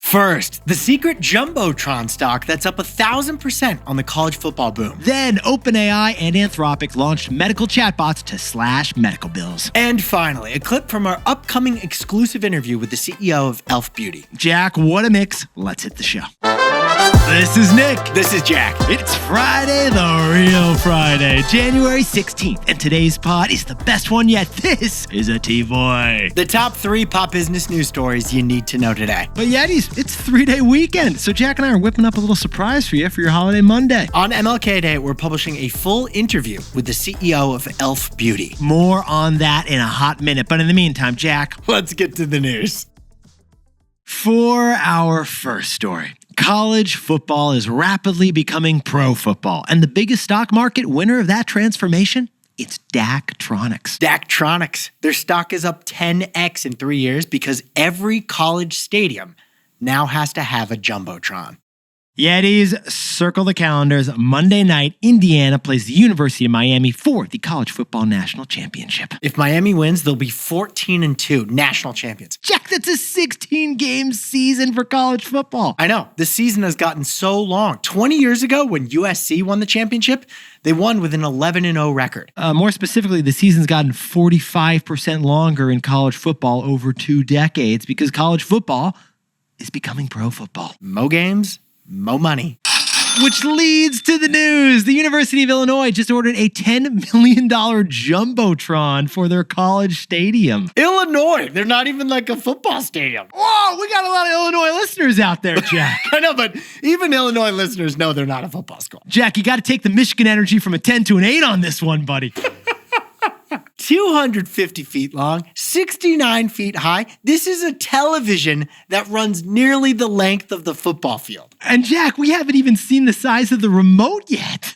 First, the secret Jumbotron stock that's up 1,000% on the college football boom. Then, OpenAI and Anthropic launched medical chatbots to slash medical bills. And finally, a clip from our upcoming exclusive interview with the CEO of e.l.f. Beauty. Jack, what a mix. Let's hit the show. This is Nick. This is Jack. It's Friday, the real Friday, January 16th, and today's pod is the best one yet. This is a TBOY. The top 3 pop business news stories you need to know today. But Yetis, it's 3-day weekend, so Jack and I are whipping up a little surprise for you for your holiday Monday. On MLK Day, we're publishing a full interview with the CEO of e.l.f. Beauty. More on that in a hot minute, but in the meantime, Jack, let's get to the news. For our first story, college football is rapidly becoming pro football, and the biggest stock market winner of that transformation, it's Daktronics. Daktronics. Their stock is up 10x in 3 years because every college stadium now has to have a Jumbotron. Yetis, circle the calendars. Monday night, Indiana plays the University of Miami for the College Football National Championship. If Miami wins, they'll be 14-2 national champions. Jack, that's a 16-game season for college football. I know. This season has gotten so long. 20 years ago, when USC won the championship, they won with an 11-0 record. More specifically, the season's gotten 45% longer in college football over 2 decades because college football is becoming pro football. Mo games, mo money. Which leads to the news. The University of Illinois just ordered a $10 million Jumbotron for their college stadium. Illinois, they're not even like a football stadium. Whoa, we got a lot of Illinois listeners out there, Jack. I know, but even Illinois listeners know they're not a football school. Jack, you got to take the Michigan energy from a 10 to an 8 on this one, buddy. 250 feet long, 69 feet high. This is a television that runs nearly the length of the football field. And Jack, we haven't even seen the size of the remote yet.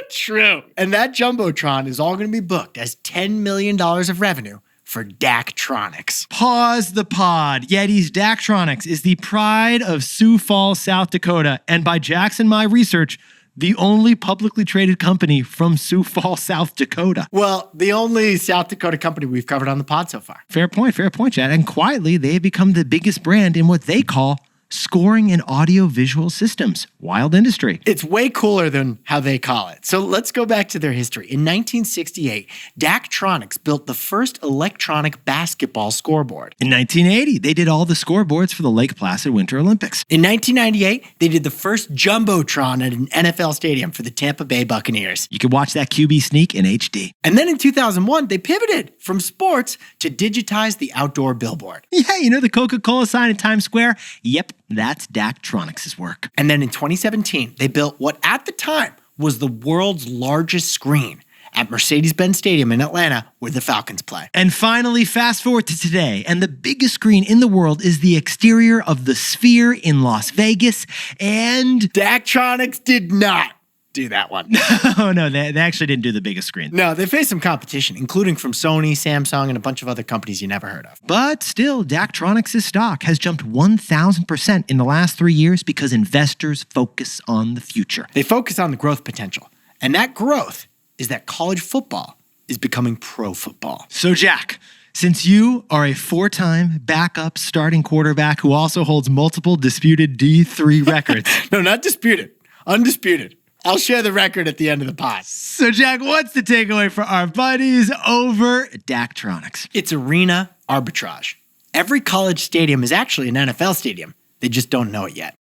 True. And that Jumbotron is all going to be booked as $10 million of revenue for Daktronics. Pause the pod. Yetis, Daktronics is the pride of Sioux Falls, South Dakota. And by Jack's and my research, the only publicly traded company from Sioux Falls, South Dakota. Well, the only South Dakota company we've covered on the pod so far. Fair point, Chad. And quietly, they've become the biggest brand in what they call scoring and audio-visual systems. Wild industry. It's way cooler than how they call it. So let's go back to their history. In 1968, Daktronics built the first electronic basketball scoreboard. In 1980, they did all the scoreboards for the Lake Placid Winter Olympics. In 1998, they did the first Jumbotron at an NFL stadium for the Tampa Bay Buccaneers. You could watch that QB sneak in HD. And then in 2001, they pivoted from sports to digitize the outdoor billboard. Yeah, you know the Coca-Cola sign in Times Square? Yep, that's Daktronics' work. And then in 2017, they built what at the time was the world's largest screen at Mercedes-Benz Stadium in Atlanta where the Falcons play. And finally, fast forward to today, and the biggest screen in the world is the exterior of the Sphere in Las Vegas, and Daktronics did not do that one. No, they actually didn't do the biggest screen. No, they faced some competition, including from Sony, Samsung, and a bunch of other companies you never heard of. But still, Daktronics' stock has jumped 1,000% in the last 3 years because investors focus on the future. They focus on the growth potential. And that growth is that college football is becoming pro football. So Jack, since you are a 4-time backup starting quarterback who also holds multiple disputed D3 records. No, not disputed. Undisputed. I'll share the record at the end of the pod. So, Jack, what's the takeaway for our buddies over Daktronics? It's arena arbitrage. Every college stadium is actually an NFL stadium. They just don't know it yet.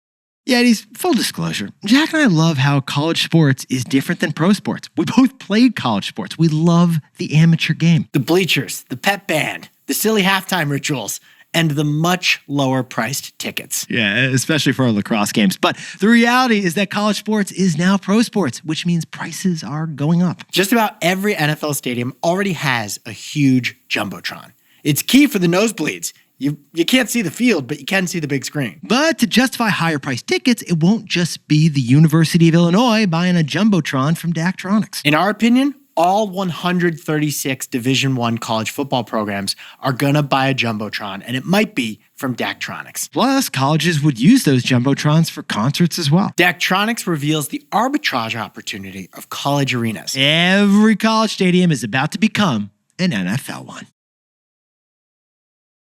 Yetis, full disclosure, Jack and I love how college sports is different than pro sports. We both played college sports. We love the amateur game. The bleachers, the pep band, the silly halftime rituals, and the much lower priced tickets. Yeah, especially for our lacrosse games. But the reality is that college sports is now pro sports, which means prices are going up. Just about every NFL stadium already has a huge Jumbotron. It's key for the nosebleeds. You can't see the field, but you can see the big screen. But to justify higher priced tickets, it won't just be the University of Illinois buying a Jumbotron from Daktronics. In our opinion, all 136 Division I college football programs are going to buy a Jumbotron, and it might be from Daktronics. Plus, colleges would use those Jumbotrons for concerts as well. Daktronics reveals the arbitrage opportunity of college arenas. Every college stadium is about to become an NFL one.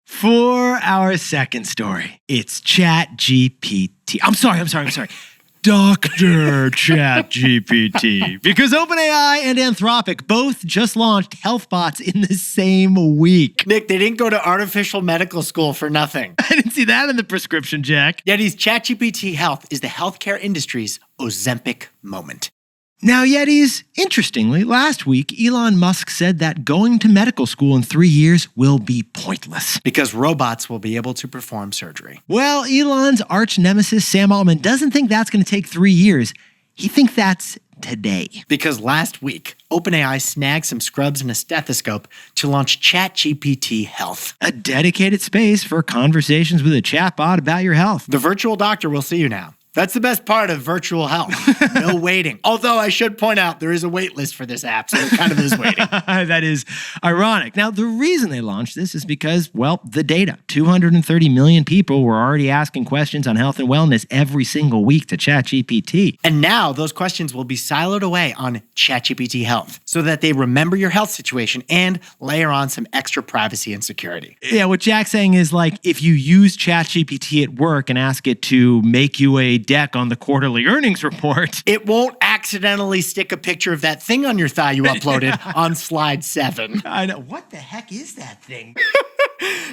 For our second story, it's ChatGPT. I'm sorry. Dr. ChatGPT. Because OpenAI and Anthropic both just launched health bots in the same week. Nick, they didn't go to artificial medical school for nothing. I didn't see that in the prescription, Jack. Yeti's ChatGPT Health is the healthcare industry's Ozempic Moment. Now, Yetis, interestingly, last week, Elon Musk said that going to medical school in 3 years will be pointless. Because robots will be able to perform surgery. Well, Elon's arch nemesis, Sam Altman, doesn't think that's going to take 3 years. He thinks that's today. Because last week, OpenAI snagged some scrubs and a stethoscope to launch ChatGPT Health. A dedicated space for conversations with a chatbot about your health. The virtual doctor will see you now. That's the best part of virtual health. No waiting. Although I should point out there is a wait list for this app, so it kind of is waiting. That is ironic. Now, the reason they launched this is because, well, the data. 230 million people were already asking questions on health and wellness every single week to ChatGPT. And now those questions will be siloed away on ChatGPT Health so that they remember your health situation and layer on some extra privacy and security. Yeah, what Jack's saying is like if you use ChatGPT at work and ask it to make you a deck on the quarterly earnings report, it won't accidentally stick a picture of that thing on your thigh you uploaded on slide 7. I know. What the heck is that thing?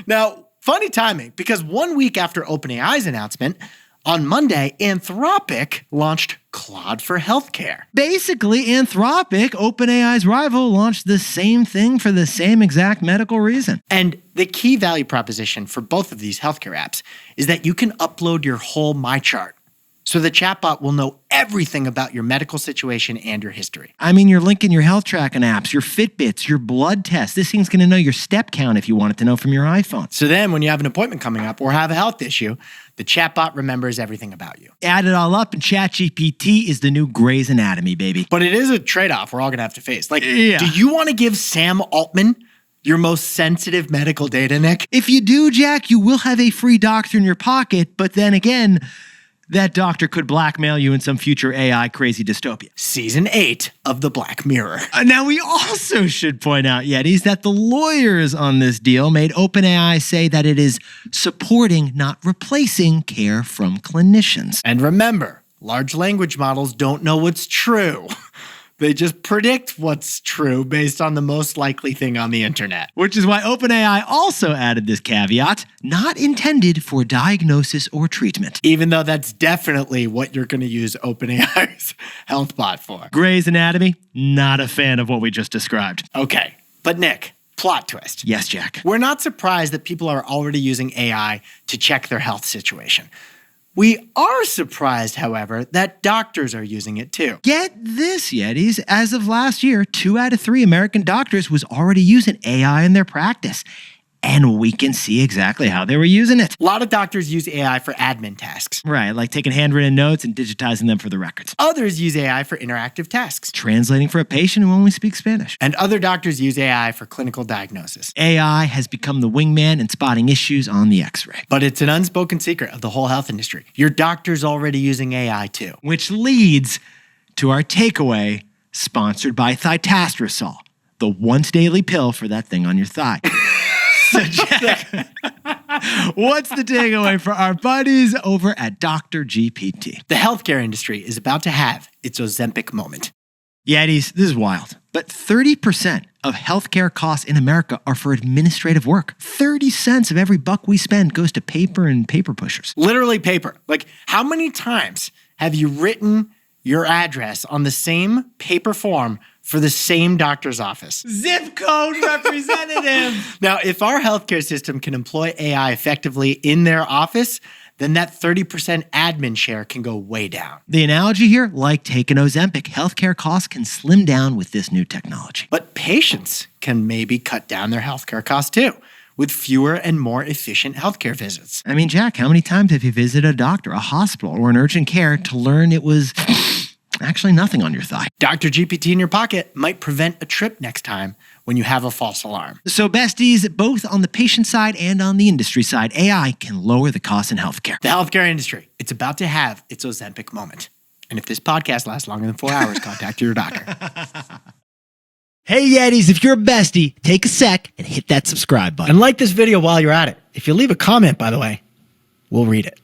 Now, funny timing, because 1 week after OpenAI's announcement, on Monday, Anthropic launched Claude for healthcare. Basically, Anthropic, OpenAI's rival, launched the same thing for the same exact medical reason. And the key value proposition for both of these healthcare apps is that you can upload your whole MyChart. So the chatbot will know everything about your medical situation and your history. I mean, you're linking your health tracking apps, your Fitbits, your blood tests. This thing's going to know your step count if you want it to know from your iPhone. So then when you have an appointment coming up or have a health issue, the chatbot remembers everything about you. Add it all up, and ChatGPT is the new Grey's Anatomy, baby. But it is a trade-off we're all going to have to face. Like, Yeah. Do you want to give Sam Altman your most sensitive medical data, Nick? If you do, Jack, you will have a free doctor in your pocket, but then again, that doctor could blackmail you in some future AI crazy dystopia. Season 8 of The Black Mirror. Now, we also should point out, Yetis, that the lawyers on this deal made OpenAI say that it is supporting, not replacing, care from clinicians. And remember, large language models don't know what's true. They just predict what's true based on the most likely thing on the internet. Which is why OpenAI also added this caveat, not intended for diagnosis or treatment. Even though that's definitely what you're going to use OpenAI's health bot for. Grey's Anatomy, not a fan of what we just described. Okay, but Nick, plot twist. Yes, Jack. We're not surprised that people are already using AI to check their health situation. We are surprised, however, that doctors are using it too. Get this, Yetis. As of last year, 2 out of 3 American doctors was already using AI in their practice. And we can see exactly how they were using it. A lot of doctors use AI for admin tasks. Right, like taking handwritten notes and digitizing them for the records. Others use AI for interactive tasks. Translating for a patient who only speaks Spanish. And other doctors use AI for clinical diagnosis. AI has become the wingman in spotting issues on the x-ray. But it's an unspoken secret of the whole health industry. Your doctor's already using AI too. Which leads to our takeaway, sponsored by Thitastrosol, the once daily pill for that thing on your thigh. So, Jack, what's the takeaway for our buddies over at Dr. GPT? The healthcare industry is about to have its Ozempic moment. Yetis, this is wild, but 30% of healthcare costs in America are for administrative work. 30 cents of every buck we spend goes to paper and paper pushers. Literally paper. Like, how many times have you written your address on the same paper form for the same doctor's office? Zip code representative. Now, if our healthcare system can employ AI effectively in their office, then that 30% admin share can go way down. The analogy here, like taking Ozempic, healthcare costs can slim down with this new technology. But patients can maybe cut down their healthcare costs too, with fewer and more efficient healthcare visits. I mean, Jack, how many times have you visited a doctor, a hospital, or an urgent care to learn it was actually nothing on your thigh? Dr. GPT in your pocket might prevent a trip next time when you have a false alarm. So besties, both on the patient side and on the industry side, AI can lower the costs in healthcare. The healthcare industry, it's about to have its Ozempic moment. And if this podcast lasts longer than 4 hours, contact your doctor. Hey Yetis, if you're a bestie, take a sec and hit that subscribe button. And like this video while you're at it. If you leave a comment, by the way, we'll read it.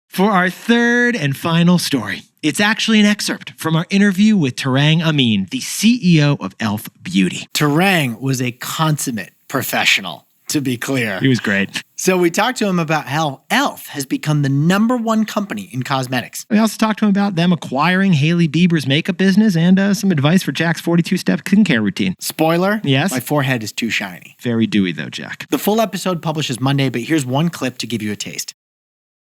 For our third and final story, it's actually an excerpt from our interview with Tarang Amin, the CEO of e.l.f. Beauty. Tarang was a consummate professional, to be clear. He was great. So we talked to him about how e.l.f. has become the #1 company in cosmetics. We also talked to him about them acquiring Hailey Bieber's makeup business and some advice for Jack's 42-step skincare routine. Spoiler? Yes? My forehead is too shiny. Very dewy, though, Jack. The full episode publishes Monday, but here's one clip to give you a taste.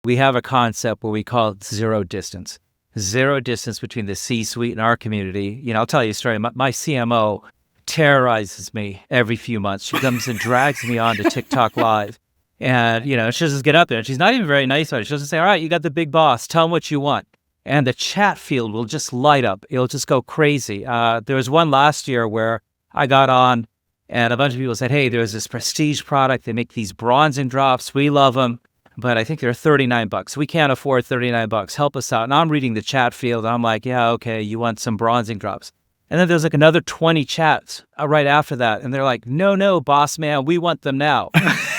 We have a concept where we call it zero distance. Zero distance between the C-suite and our community. I'll tell you a story. My CMO terrorizes me every few months. She comes and drags me on to TikTok Live. And, she'll just get up there. And she's not even very nice about it. She'll just say, all right, you got the big boss. Tell him what you want. And the chat field will just light up. It'll just go crazy. There was one last year where I got on and a bunch of people said, hey, there's this prestige product. They make these bronzing drops. We love them. But I think they're $39. We can't afford $39. Help us out. And I'm reading the chat field. And I'm like, yeah, okay, you want some bronzing drops. And then there's like another 20 chats right after that. And they're like, no, boss man, we want them now.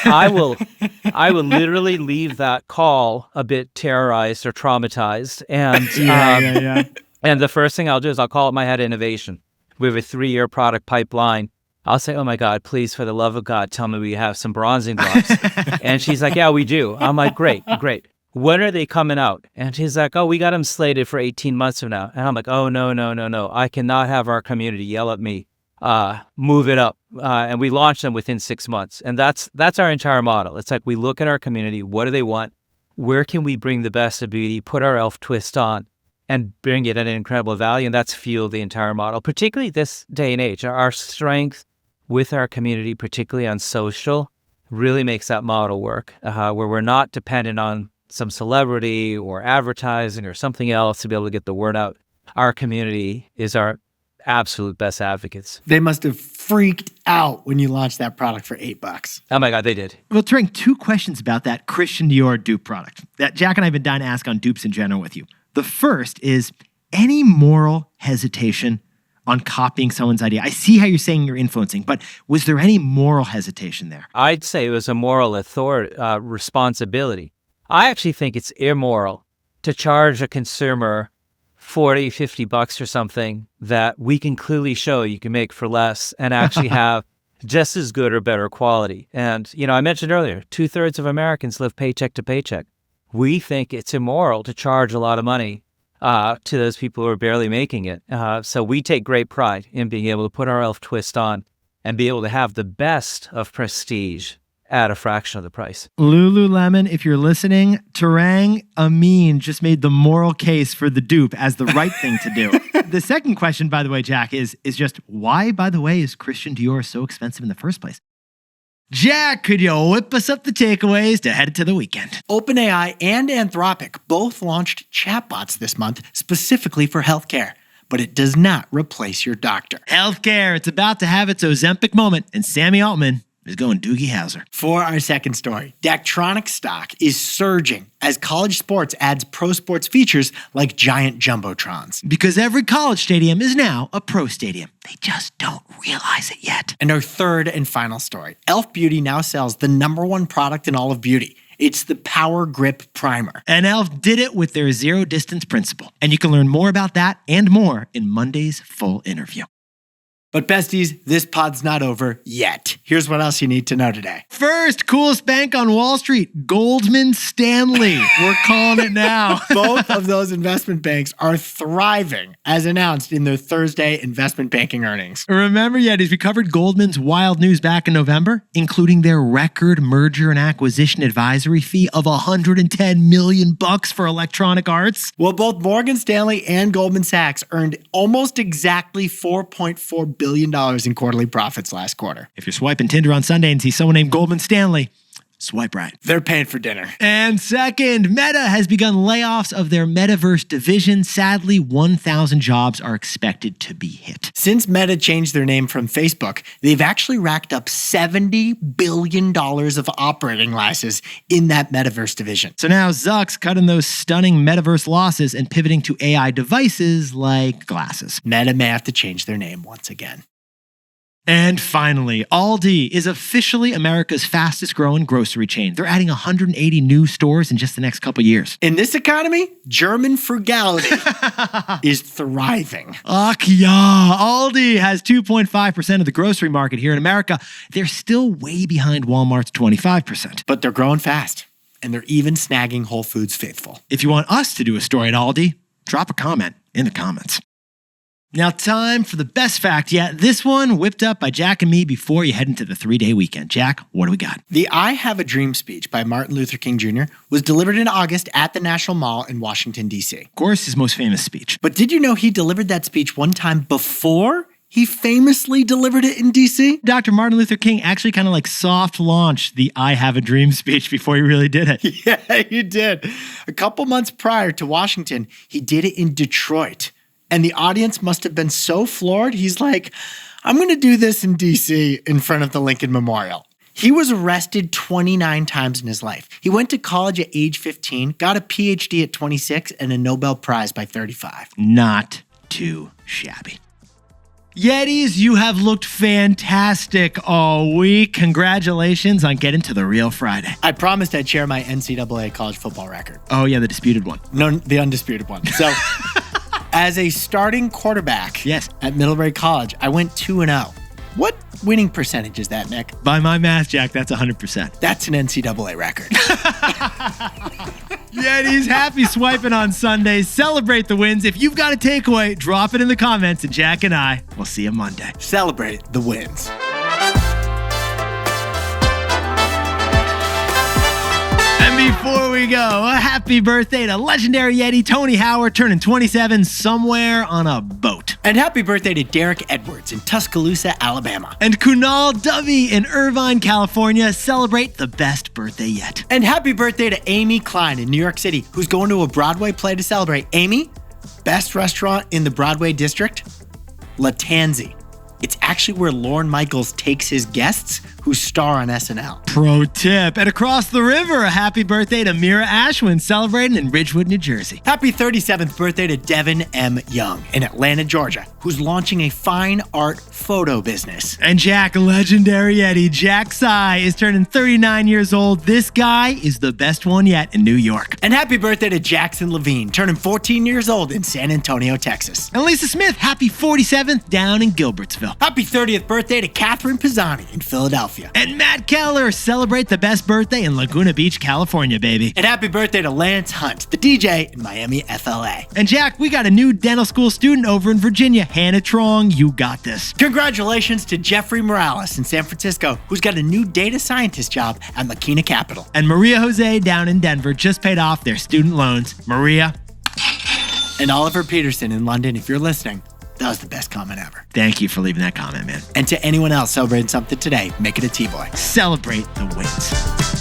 I will literally leave that call a bit terrorized or traumatized. And, and the first thing I'll do is I'll call up my head of innovation. We have a 3-year product pipeline. I'll say, oh my God, please, for the love of God, tell me we have some bronzing drops. And she's like, yeah, we do. I'm like, great. When are they coming out? And she's like, oh, we got them slated for 18 months from now. And I'm like, oh, no. I cannot have our community yell at me, move it up. And we launch them within 6 months. And that's our entire model. It's like we look at our community. What do they want? Where can we bring the best of beauty, put our e.l.f. twist on, and bring it at an incredible value? And that's fueled the entire model, particularly this day and age. Our strength with our community, particularly on social, really makes that model work, where we're not dependent on some celebrity or advertising or something else to be able to get the word out. Our community is our absolute best advocates. They must have freaked out when you launched that product for $8. Oh my God, they did. Well, Tarang, 2 questions about that Christian Dior dupe product that Jack and I have been dying to ask on dupes in general with you. The first is, any moral hesitation on copying someone's idea? I see how you're saying you're influencing, but was there any moral hesitation there? I'd say it was a moral responsibility. I actually think it's immoral to charge a consumer $40, $50 or something that we can clearly show you can make for less and actually have just as good or better quality. And, I mentioned earlier, 2/3 of Americans live paycheck to paycheck. We think it's immoral to charge a lot of money to those people who are barely making it. So we take great pride in being able to put our e.l.f. twist on and be able to have the best of prestige at a fraction of the price. Lululemon, if you're listening, Tarang Amin just made the moral case for the dupe as the right thing to do. The second question, by the way, Jack, is just why, by the way, is Christian Dior so expensive in the first place? Jack, could you whip us up the takeaways to head to the weekend? OpenAI and Anthropic both launched chatbots this month specifically for healthcare, but it does not replace your doctor. Healthcare, it's about to have its Ozempic moment, and Sammy Altman is going Doogie Howser. For our second story, Daktronics stock is surging as college sports adds pro sports features like giant Jumbotrons. Because every college stadium is now a pro stadium. They just don't realize it yet. And our third and final story, e.l.f. Beauty now sells the #1 product in all of beauty. It's the Power Grip Primer. And e.l.f. did it with their zero distance principle. And you can learn more about that and more in Monday's full interview. But besties, this pod's not over yet. Here's what else you need to know today. First, coolest bank on Wall Street, Goldman Stanley. We're calling it now. Both of those investment banks are thriving, as announced in their Thursday investment banking earnings. Remember, we covered Goldman's wild news back in November, including their record merger and acquisition advisory fee of $110 million for Electronic Arts. Well, both Morgan Stanley and Goldman Sachs earned almost exactly $4.4 billion in quarterly profits last quarter. If you're swiping Tinder on Sunday and see someone named Goldman Stanley, swipe right. They're paying for dinner. And second, Meta has begun layoffs of their Metaverse division. Sadly, 1,000 jobs are expected to be hit. Since Meta changed their name from Facebook, they've actually racked up $70 billion of operating losses in that Metaverse division. So now Zuck's cutting those stunning Metaverse losses and pivoting to AI devices like glasses. Meta may have to change their name once again. And finally, Aldi is officially America's fastest growing grocery chain. They're adding 180 new stores in just the next couple years. In this economy, German frugality is thriving. Ach yeah, Aldi has 2.5% of the grocery market here in America. They're still way behind Walmart's 25%. But they're growing fast, and they're even snagging Whole Foods faithful. If you want us to do a story at Aldi, drop a comment in the comments. Now, time for the best fact yet. This one whipped up by Jack and me before you head into the 3-day weekend. Jack, what do we got? The I Have a Dream speech by Martin Luther King Jr. was delivered in August at the National Mall in Washington, D.C. Of course, his most famous speech. But did you know he delivered that speech one time before he famously delivered it in D.C.? Dr. Martin Luther King actually kind of like soft launched the I Have a Dream speech before he really did it. Yeah, he did. A couple months prior to Washington, he did it in Detroit. And the audience must have been so floored. He's like, I'm going to do this in D.C. in front of the Lincoln Memorial. He was arrested 29 times in his life. He went to college at age 15, got a PhD at 26, and a Nobel Prize by 35. Not too shabby. Yetis, you have looked fantastic all week. Congratulations on getting to the real Friday. I promised I'd share my NCAA college football record. Oh, yeah, the disputed one. No, the undisputed one. So, as a starting quarterback at Middlebury College, I went 2-0. What winning percentage is that, Nick? By my math, Jack, that's 100%. That's an NCAA record. Yetis, happy swiping on Sundays. Celebrate the wins. If you've got a takeaway, drop it in the comments, and Jack and I will see you Monday. Celebrate the wins. And before we go, a happy birthday to legendary Yeti Tony Howard, turning 27 somewhere on a boat. And happy birthday to Derek Edwards in Tuscaloosa, Alabama. And Kunal Dovey in Irvine, California. Celebrate the best birthday yet. And happy birthday to Amy Klein in New York City, who's going to a Broadway play to celebrate. Amy, best restaurant in the Broadway district? La Tanzi. It's actually where Lorne Michaels takes his guests who star on SNL. Pro tip. And across the river, a happy birthday to Mira Ashwin, celebrating in Ridgewood, New Jersey. Happy 37th birthday to Devin M. Young in Atlanta, Georgia, who's launching a fine art photo business. And Jack, legendary Eddie, Jack Tsai, is turning 39 years old. This guy is the best one yet in New York. And happy birthday to Jackson Levine, turning 14 years old in San Antonio, Texas. And Lisa Smith, happy 47th down in Gilbertsville. Happy 30th birthday to Catherine Pisani in Philadelphia. And Matt Keller, celebrate the best birthday in Laguna Beach, California, baby. And happy birthday to Lance Hunt, the DJ in Miami, FLA. And Jack, we got a new dental school student over in Virginia. Hannah Trong, you got this. Congratulations to Jeffrey Morales in San Francisco, who's got a new data scientist job at Makina Capital. And Maria Jose down in Denver just paid off their student loans. Maria. And Oliver Peterson in London, if you're listening, that was the best comment ever. Thank you for leaving that comment, man. And to anyone else celebrating something today, make it a T-Boy. Celebrate the wins.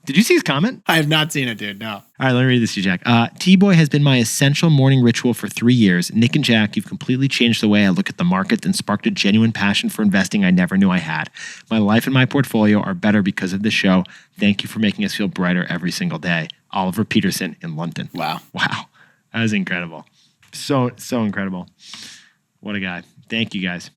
Did you see his comment? I have not seen it, dude, no. All right, let me read this to you, Jack. T-Boy has been my essential morning ritual for 3 years. Nick and Jack, you've completely changed the way I look at the market and sparked a genuine passion for investing I never knew I had. My life and my portfolio are better because of this show. Thank you for making us feel brighter every single day. Oliver Peterson in London. Wow. Wow. That was incredible. So incredible. What a guy. Thank you, guys.